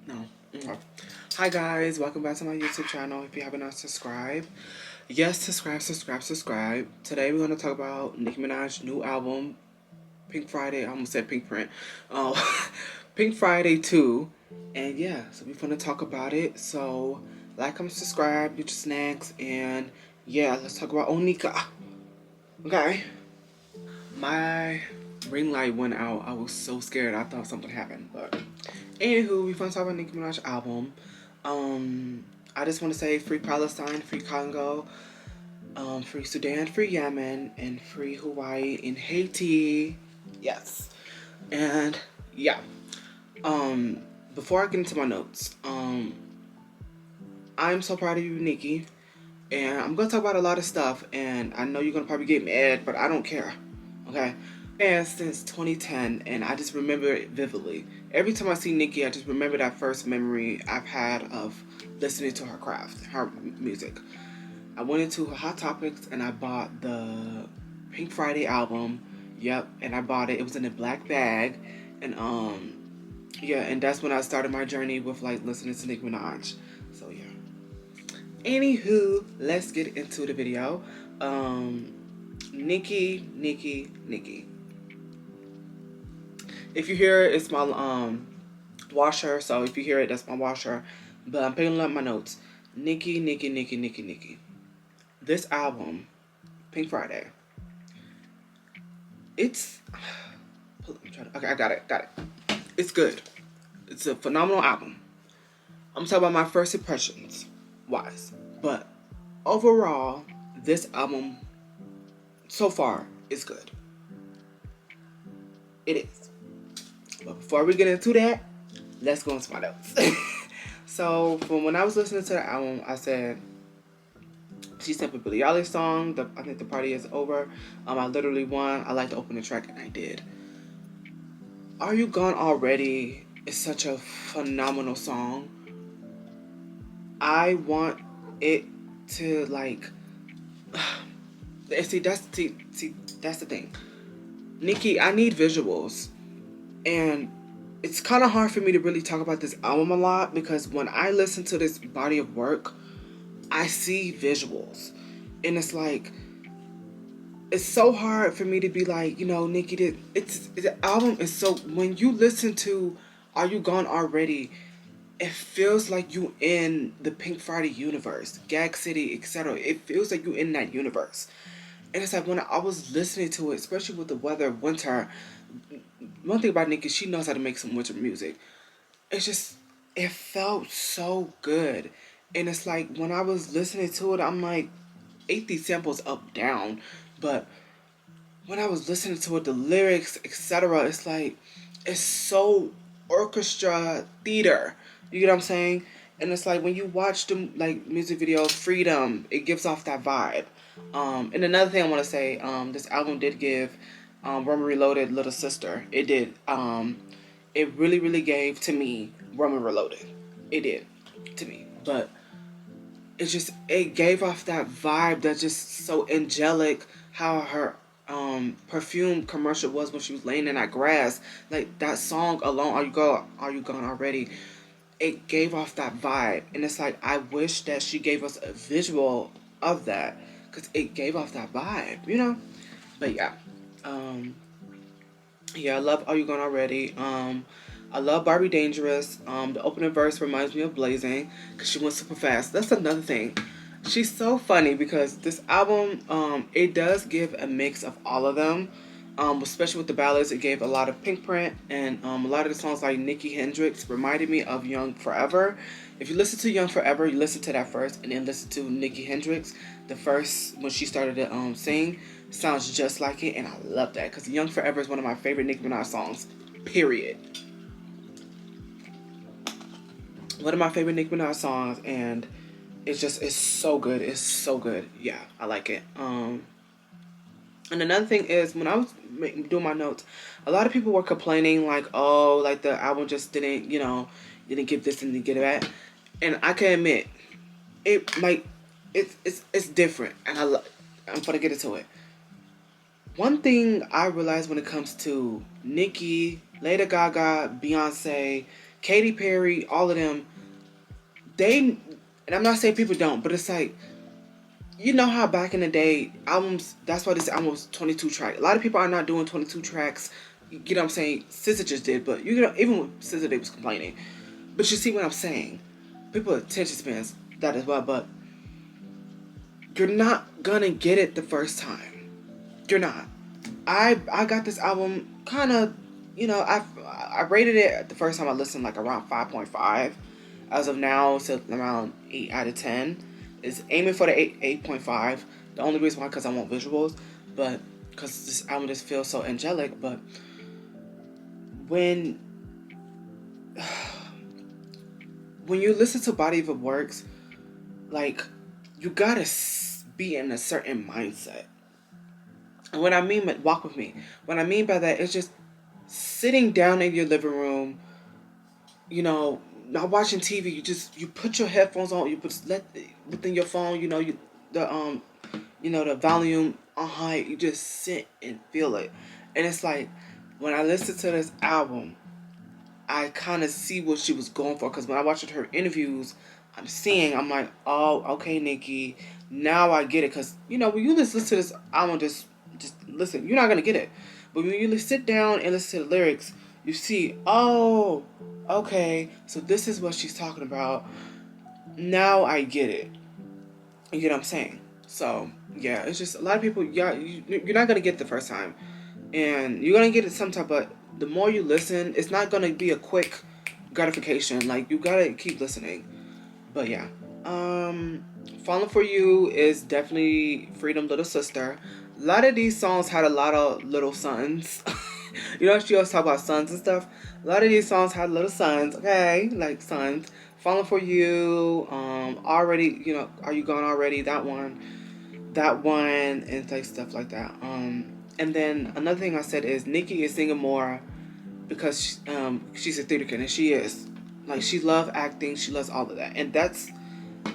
No. Okay. Hi guys, welcome back to my YouTube channel. If you haven't not subscribed, yes, subscribe. Today we're gonna talk about Nicki Minaj's new album, Pink Friday. I almost said Pink Print. Pink Friday 2. And yeah, so we're gonna talk about it. So like, comment, subscribe, get your snacks, and yeah, let's talk about Onika. Okay. My ring light went out. I was so scared. I thought something happened. But anywho, we finna talk about Nicki Minaj's album. I just want to say free Palestine, free Congo, free Sudan, free Yemen, and free Hawaii and Haiti. Yes. And yeah. Before I get into my notes, I'm so proud of you, Nicki. And I'm gonna talk about a lot of stuff, and I know you're gonna probably get mad, but I don't care. Okay? And since 2010, and I just remember it vividly. Every time I see Nicki, I just remember that first memory I've had of listening to her craft, her music. I went into Hot Topics and I bought the Pink Friday album. Yep, and I bought it. It was in a black bag, and yeah, and that's when I started my journey with like listening to Nicki Minaj. So yeah. Anywho, let's get into the video. Nicki. If you hear it, it's my washer. So if you hear it, that's my washer. But I'm picking up my notes. Nicki. This album, Pink Friday. It's okay. I got it. It's good. It's a phenomenal album. I'm talking about my first impressions wise, but overall, this album so far is good. It is. But before we get into that, let's go into my notes. So, from when I was listening to the album, I said, she sampled Billie Eilish song, I think the party is over. I literally won. I like to open the track, and I did. Are You Gone Already is such a phenomenal song. I want it to like. See, that's the thing. Nicki, I need visuals, and it's kind of hard for me to really talk about this album a lot because when I listen to this body of work, I see visuals, and it's like it's so hard for me to be like, Nicki, the album is so, when you listen to Are You Gone Already, it feels like you in the Pink Friday universe, Gag City, etc. It feels like you in that universe. And it's like when I was listening to it, especially with the weather of winter, one thing about Nicki, she knows how to make some winter music. It's just, it felt so good. And it's like when I was listening to it, I'm like, ate these samples up, down. But when I was listening to it, the lyrics, etc., it's like, it's so orchestra theater. You get what I'm saying? And it's like when you watch the like music video Freedom, it gives off that vibe. And another thing I want to say, this album did give Roma Reloaded Little Sister. It did. It really gave to me Roma Reloaded. It did to me. But it gave off that vibe that's just so angelic. How her perfume commercial was when she was laying in that grass. Like that song alone, Are You Gone Already? It gave off that vibe, and it's like I wish that she gave us a visual of that because it gave off that vibe. But yeah, yeah, I love Are You Gone Already. I love Barbie Dangerous. The opening verse reminds me of Blazing because she went super fast. That's another thing. She's so funny because this album, it does give a mix of all of them. Especially with the ballads, it gave a lot of Pink Print, and a lot of the songs like Nicki Hendrix reminded me of Young Forever. If you listen to Young Forever, you listen to that first, and then listen to Nicki Hendrix. The first, when she started to sing, sounds just like it, and I love that because Young Forever is one of my favorite Nicki Minaj songs, period. One of my favorite Nicki Minaj songs, and it's so good. It's so good. Yeah, I like it. And another thing is, when I was doing my notes, a lot of people were complaining like, oh, like the album just didn't, didn't give this and didn't get that. And I can admit, it like, it's different, and I'm gonna get into it. One thing I realized when it comes to Nicki, Lady Gaga, Beyonce, Katy Perry, all of them, they, and I'm not saying people don't, but it's like, you know how back in the day, albums, that's why this album was 22 tracks. A lot of people are not doing 22 tracks. You know what I'm saying? SZA just did, but you know, even with SZA, they was complaining. But you see what I'm saying? People attention spans that as well, but you're not gonna get it the first time. You're not. I got this album kind of, you know, I rated it the first time I listened like around 5.5. As of now, it's around 8 out of 10. It's aiming for the 8.5. The only reason why, because I want visuals, but because this album just feels so angelic. But when you listen to body of works, like, you gotta be in a certain mindset. And what I mean by walk with me, what I mean by that is just sitting down in your living room, you know, not watching TV. You put your headphones on. You let within your phone. You know, the volume on high. You just sit and feel it. And it's like, when I listen to this album, I kind of see what she was going for. Because when I watched her interviews, I'm like, oh, okay, Nicki, now I get it. Because, you know, when you listen to this album, just listen, you're not going to get it. But when you sit down and listen to the lyrics, you see, oh, okay, so this is what she's talking about. Now I get it. You get what I'm saying? So, yeah, it's just a lot of people, you're not going to get it the first time. And you're going to get it sometime, but the more you listen, it's not going to be a quick gratification. Like, you got to keep listening. But, yeah. Falling For You is definitely Freedom Little Sister. A lot of these songs had a lot of little sons. You know, she always talk about sons and stuff. A lot of these songs had little sons, okay? Like sons. Falling For You, Already, you know, Are You Gone Already? That one, and like stuff like that. And then another thing I said is Nicki is singing more because she's a theater kid, and she is. Like, she loves acting, she loves all of that. And that's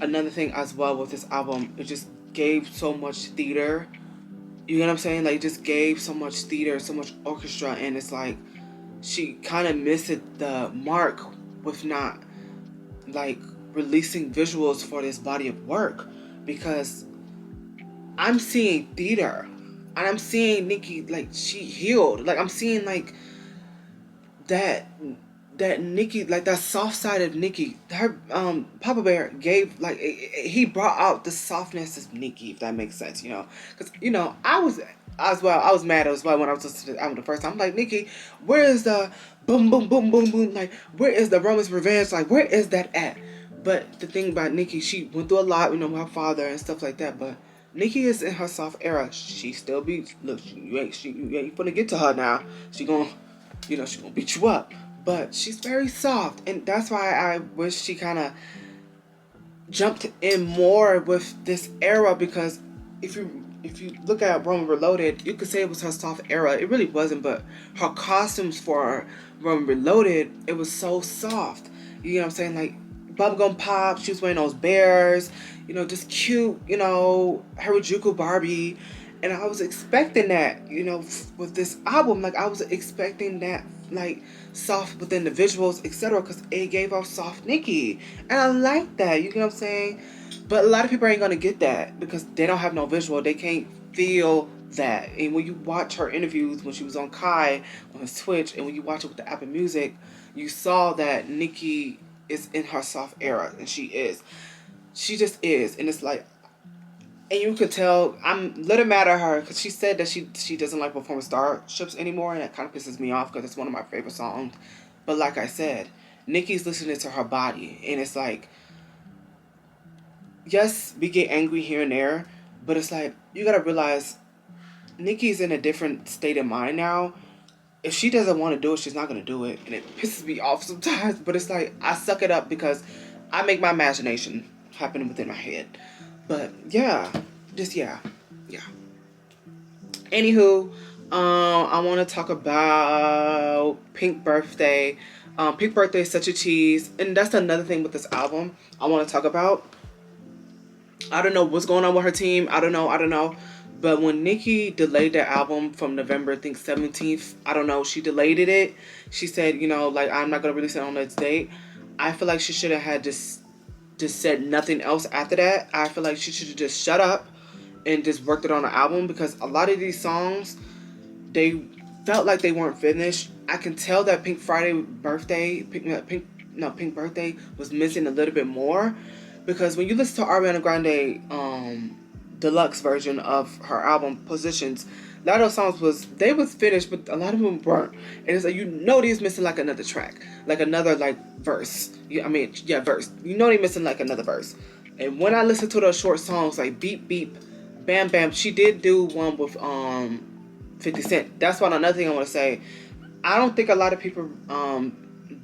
another thing as well with this album. It just gave so much theater. You know what I'm saying? Like, it just gave so much theater, so much orchestra, and it's like she kind of missed the mark with not, like, releasing visuals for this body of work, because I'm seeing theater, and I'm seeing Nicki, like, she healed. Like, I'm seeing, like, that Nicki, like, that soft side of Nicki. Her Papa Bear gave, like, he brought out the softness of Nicki, if that makes sense, you know. Because, you know, I was mad as well when I was listening to the album the first time. I'm like, Nicki, where is the boom boom boom boom boom? Like, where is the Roman's Revenge? Like, where is that at? But the thing about Nicki, she went through a lot, you know, with her father and stuff like that. But Nicki is in her soft era. She still beats. Look, you ain't gonna get to her now. She gonna beat you up. But she's very soft, and that's why I wish she kind of jumped in more with this era, because if you look at Roman Reloaded, you could say it was her soft era. It really wasn't, but her costumes for Roman Reloaded, it was so soft. You know what I'm saying? Like, bubblegum pop, she was wearing those bears, you know, just cute, you know, Harajuku Barbie. And I was expecting that, you know, with this album. Like, I was expecting that, like, soft within the visuals, etc., because it gave off soft Nicki. And I like that, you know what I'm saying? But a lot of people ain't gonna get that because they don't have no visual. They can't feel that. And when you watch her interviews when she was on Kai, on his Twitch, and when you watch it with the Apple Music, you saw that Nicki is in her soft era, and she just is. And it's like, and you could tell, I'm little mad at her because she said that she doesn't like Performance Starships anymore, and that kind of pisses me off because it's one of my favorite songs. But like I said, Nicki's listening to her body, and it's like, yes, we get angry here and there, but it's like, you gotta realize Nicki's in a different state of mind now. If she doesn't want to do it, she's not gonna do it, and it pisses me off sometimes. But it's like, I suck it up because I make my imagination happen within my head. But yeah, yeah. Anywho, I want to talk about Pink Birthday. Pink Birthday is such a cheese, and that's another thing with this album I want to talk about. I don't know what's going on with her team. I don't know. But when Nicki delayed the album from November, I think 17th, I don't know, she delayed it. She said, you know, like, I'm not going to release it on its date. I feel like she should have had just said nothing else after that. I feel like she should have just shut up and just worked it on the album, because a lot of these songs, they felt like they weren't finished. I can tell that Pink Birthday was missing a little bit more, because when you listen to Ariana Grande deluxe version of her album Positions, a lot of those songs was finished, but a lot of them weren't. And it's like, you know, they's missing like another track, like another like verse. Verse. You know, they missing like another verse. And when I listen to those short songs like Beep Beep, Bam Bam, she did do one with 50 Cent. That's one another thing I want to say. I don't think a lot of people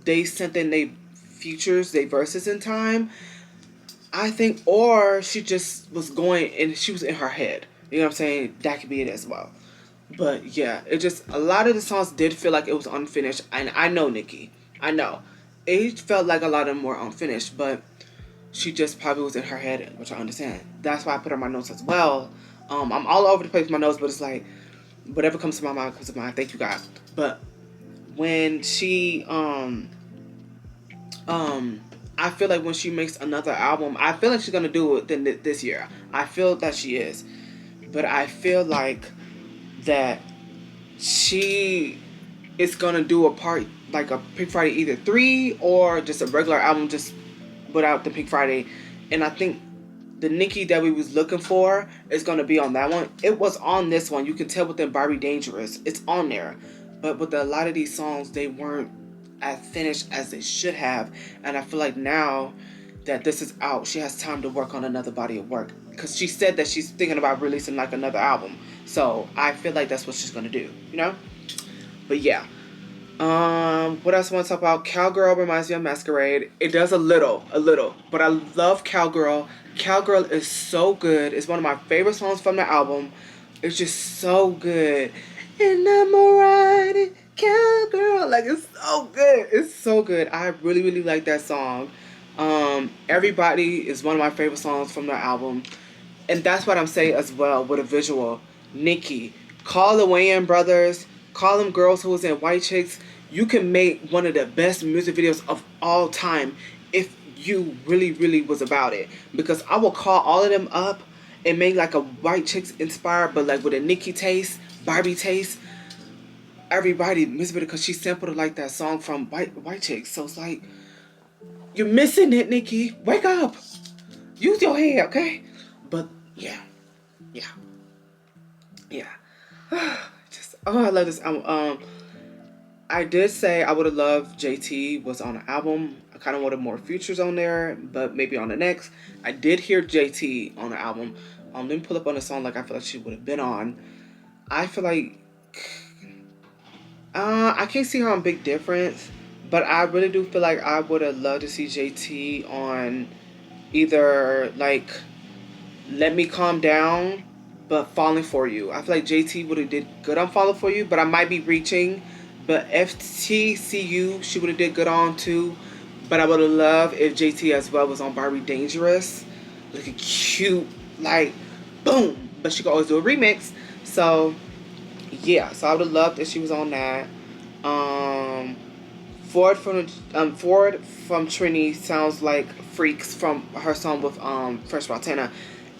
they sent in their features, their verses in time. I think, or she just was going and she was in her head. You know what I'm saying? That could be it as well. But yeah, it just, a lot of the songs did feel like it was unfinished. And I know Nicki. I know. It felt like a lot of them were unfinished, but she just probably was in her head, which I understand. That's why I put her in my notes as well. I'm all over the place with my notes, but it's like, whatever comes to my mind comes to mind. Thank you, God. But when she, I feel like when she makes another album, I feel like she's gonna do it this year. I feel that she is, but I feel like that she is gonna do a part like a Pink Friday, either 3 or just a regular album, just without the Pink Friday. And I think the Nicki that we was looking for is gonna be on that one. It was on this one. You can tell within Barbie Dangerous, it's on there. But with a lot of these songs, they weren't as finished as they should have. And I feel like now that this is out, she has time to work on another body of work, because she said that she's thinking about releasing like another album. So I feel like that's what she's gonna do, you know. But yeah, what else I want to talk about? Cowgirl reminds me of Masquerade. It does a little, but I love Cowgirl. Cowgirl is so good. It's one of my favorite songs from the album. It's just so good. And I'm alright, Cowgirl. Like, it's so good. It's so good. I really, really like that song. Everybody is one of my favorite songs from the album. And that's what I'm saying as well with a visual. Nicki, call the Wayans brothers, call them girls who was in White Chicks. You can make one of the best music videos of all time if you really, really was about it. Because I will call all of them up and make like a White Chicks inspired, but like with a Nicki taste, Barbie taste. Everybody music video, because she sampled like that song from White Chicks. So it's like, you're missing it, Nicki. Wake up. Use your head, okay? But yeah. Just, I love this album. I did say I would have loved JT was on the album. I kind of wanted more features on there, but maybe on the next. I did hear JT on the album. Let me pull up on a song like I feel like she would have been on. I feel like I can't see her on Big Difference, but I really do feel like I would have loved to see JT on either like Let Me Calm Down, but Falling For You. I feel like JT would have did good on Falling For You, but I might be reaching. But FTCU, she would have did good on too. But I would have loved if JT as well was on Barbie Dangerous. Like a cute, like, boom. But she could always do a remix. So, yeah. So I would have loved if she was on that. Ford from Trini sounds like Freaks from her song with Fresh Montana.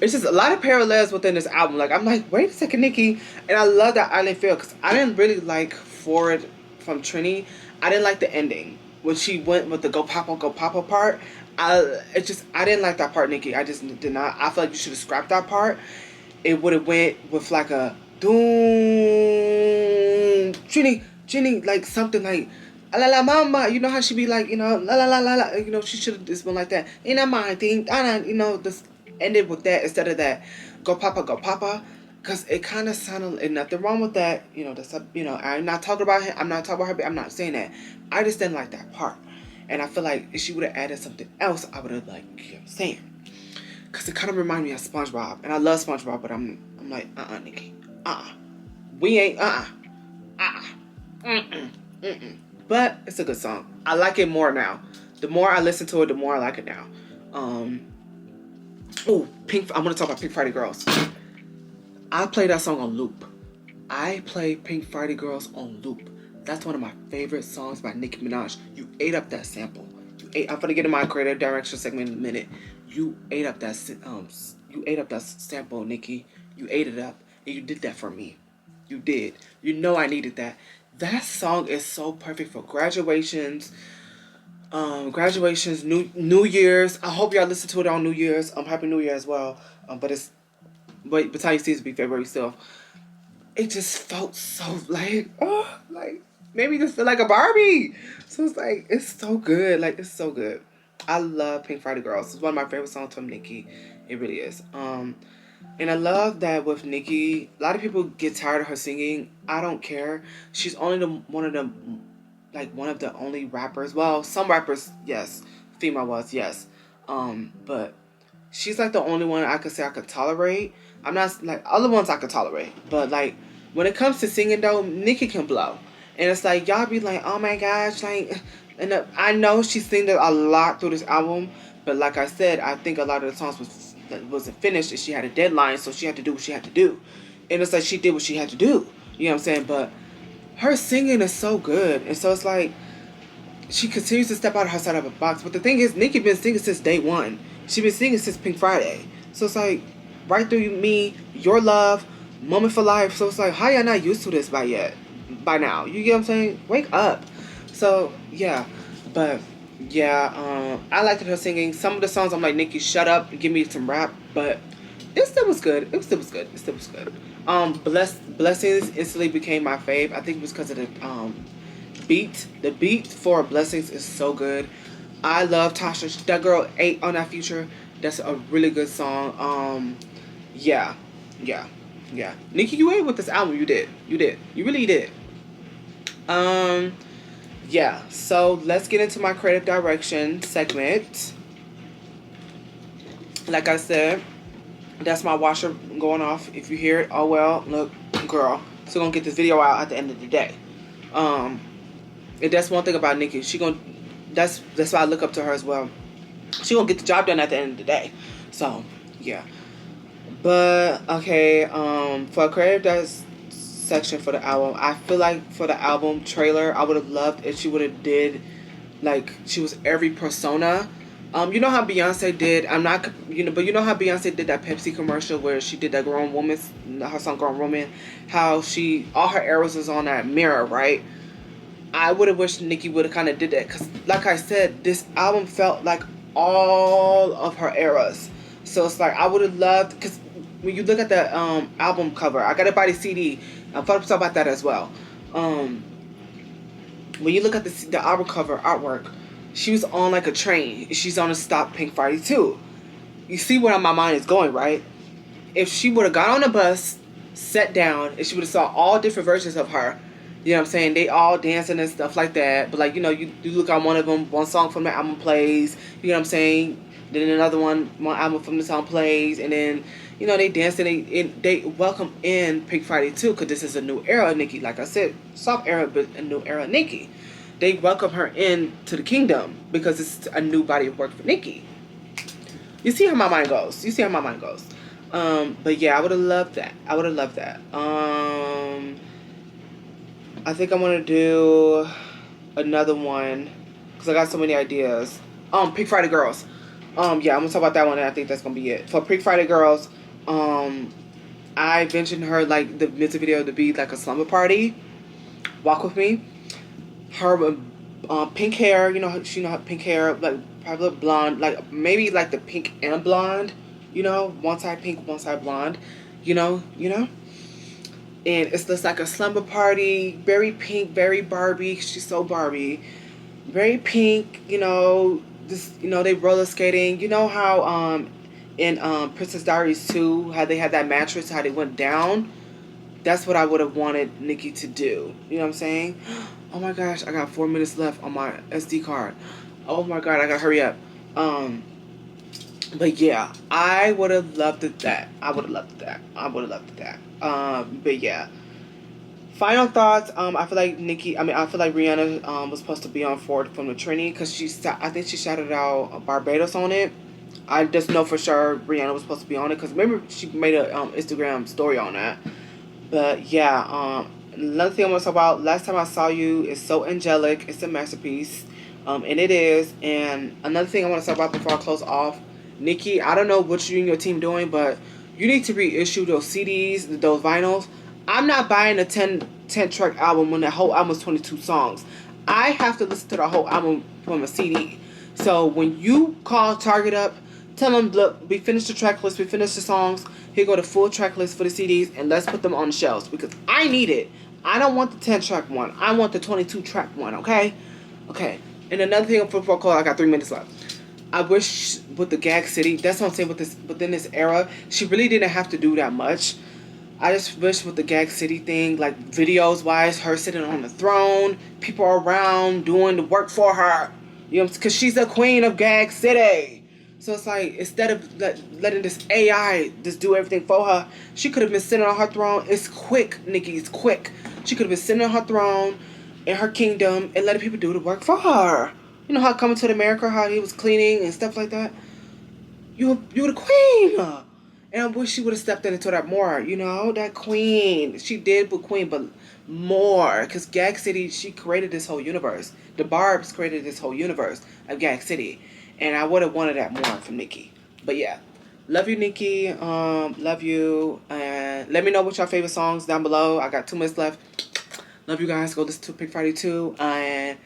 It's just a lot of parallels within this album. Like, I'm like, wait a second, Nicki. And I love that island feel, because I didn't really like Ford from Trini. I didn't like the ending when she went with the go papa part. I didn't like that part, Nicki. I just did not. I feel like you should have scrapped that part. It would have went with like a doom Trini, like something like la la mama. You know how she be like, you know, la la la la la. You know, she should have just been like that. Ain't that my thing? You know, this ended with that instead of that go papa. Because it kind of sounded, and nothing wrong with that, you know, that's, you know, I'm not talking about him, I'm not talking about her, I'm not saying that. I just didn't like that part. And I feel like if she would have added something else, I would have, like, you know what I'm saying? Because it kind of reminded me of SpongeBob. And I love SpongeBob, but I'm like, Nicki. We ain't, But it's a good song. I like it more now. The more I listen to it, the more I like it now. I want to talk about Pink Friday Girls. I play that song on loop. I play Pink Friday Girls on loop. That's one of my favorite songs by Nicki Minaj. You ate up that sample. I'm gonna get in my creative direction segment in a minute. You ate up that sample, Nicki. You ate it up, and you did that for me. You did. You know I needed that. That song is so perfect for graduations, New Year's. I hope y'all listen to it on New Year's. Happy New Year as well. But by the time you see it, be February still. It just felt so like made me just feel like a Barbie. So it's like, it's so good. Like, it's so good. I love Pink Friday Girls. It's one of my favorite songs from Nicki. It really is. And I love that with Nicki, a lot of people get tired of her singing. I don't care. She's only one of the only rappers. Well, some rappers, yes. Female was, yes. But she's like the only one I could say I could tolerate. I'm not like other ones I could tolerate, but like when it comes to singing though, Nicki can blow, and it's like y'all be like, oh my gosh, like, and I know she sang a lot through this album, but like I said, I think a lot of the songs wasn't finished, and she had a deadline, so she had to do what she had to do, and it's like she did what she had to do. You know what I'm saying? But her singing is so good, and so it's like she continues to step out of her side of a box. But the thing is, Nicki been singing since day one. She been singing since Pink Friday, so it's like. Right Through Me, Your Love, Moment for Life. So it's like, how y'all not used to this by now? You get what I'm saying? Wake up. So, yeah. But, yeah, I liked her singing. Some of the songs, I'm like, Nicki, shut up and give me some rap. But it still was good. It still was good. Blessings instantly became my fave. I think it was because of the beat. The beat for Blessings is so good. I love Tasha. That girl ate on that Future. That's a really good song. Yeah. Nicki, you ate with this album. You did. You really did. Yeah. So let's get into my creative direction segment. Like I said, that's my washer going off. If you hear it, oh well. Look, girl. Still gonna get this video out at the end of the day. And that's one thing about Nicki. That's why I look up to her as well. She gonna get the job done at the end of the day. So, yeah. But, okay, for a creative section for the album, I feel like for the album trailer, I would have loved if she would have did, like, she was every persona. You know how Beyonce did, but you know how Beyonce did that Pepsi commercial where she did that her song Grown Woman, how all her arrows was on that mirror, right? I would have wished Nicki would have kind of did that, because, like I said, this album felt like all of her eras. So it's like I would have loved, because when you look at the album cover, I got to buy the CD. I'll talk about that as well. When you look at the album cover artwork, she was on like a train. She's on a stop Pink Friday too. You see where my mind is going, right? If she would have got on a bus, sat down, and she would have saw all different versions of her. You know what I'm saying? They all dancing and stuff like that. But like, you look at one of them, one song from the album plays. You know what I'm saying? Then another one album from the song plays. And then, they dancing. They welcome in Pink Friday too, because this is a new era of Nicki. Like I said, soft era, but a new era of Nicki. They welcome her in to the kingdom because it's a new body of work for Nicki. You see how my mind goes. But yeah, I would have loved that. I think I'm going to do another one because I got so many ideas. Pink Friday Girls. Yeah, I'm going to talk about that one, and I think that's going to be it. For Pink Friday Girls, I mentioned her, like, the music video to be like a slumber party. Walk With Me. Her pink hair, she had pink hair, like, probably blonde, like, maybe like the pink and blonde, one side pink, one side blonde, And it's just like a slumber party, very pink, very Barbie. She's so Barbie. Very pink, they roller skating. You know how in Princess Diaries 2, how they had that mattress, how they went down? That's what I would have wanted Nicki to do. You know what I'm saying? Oh my gosh, I got 4 minutes left on my SD card. Oh my god, I gotta hurry up. But yeah, I would have loved that. But yeah. Final thoughts. I feel like Rihanna was supposed to be on Ford from the Trini because I think she shouted out Barbados on it. I just know for sure Rihanna was supposed to be on it because remember she made a Instagram story on that. But yeah, another thing I want to talk about. Last time I saw you is so angelic. It's a masterpiece, and it is. And another thing I want to talk about before I close off, Nicki. I don't know what you and your team doing, but you need to reissue those CDs, those vinyls. I'm not buying a 10 track album when the whole album is 22 songs. I have to listen to the whole album from a CD. So when you call Target up, tell them, look, we finished the track list, we finished the songs. Here go the full track list for the CDs, and let's put them on the shelves because I need it. I don't want the 10 track one. I want the 22 track one. Okay, okay. And another thing for call, I got 3 minutes left. I wish with the Gag City, that's what I'm saying with this. Within this era, she really didn't have to do that much. I just wish with the Gag City thing, like videos wise, her sitting on the throne, people around doing the work for her. You know, because she's the queen of Gag City. So it's like, instead of letting this AI just do everything for her, she could have been sitting on her throne. It's quick, Nicki, it's quick. She could have been sitting on her throne in her kingdom and letting people do the work for her. You know how Coming to America, how he was cleaning and stuff like that? You were the queen. And I wish she would have stepped into that more, you know, that queen. She did with queen, but more. Because Gag City, she created this whole universe. The Barbs created this whole universe of Gag City. And I would have wanted that more from Nicki. But yeah. Love you, Nicki. Love you. And let me know what your favorite songs down below. I got 2 minutes left. Love you guys. Go listen to Pink Friday 2. And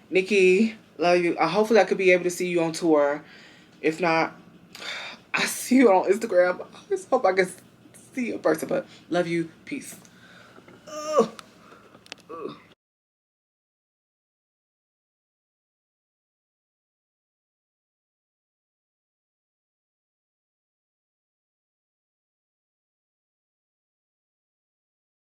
Nicki, love you. Hopefully I could be able to see you on tour. If not, I see you on Instagram. I just hope I can see you in person. But love you. Peace. Ugh. Ugh.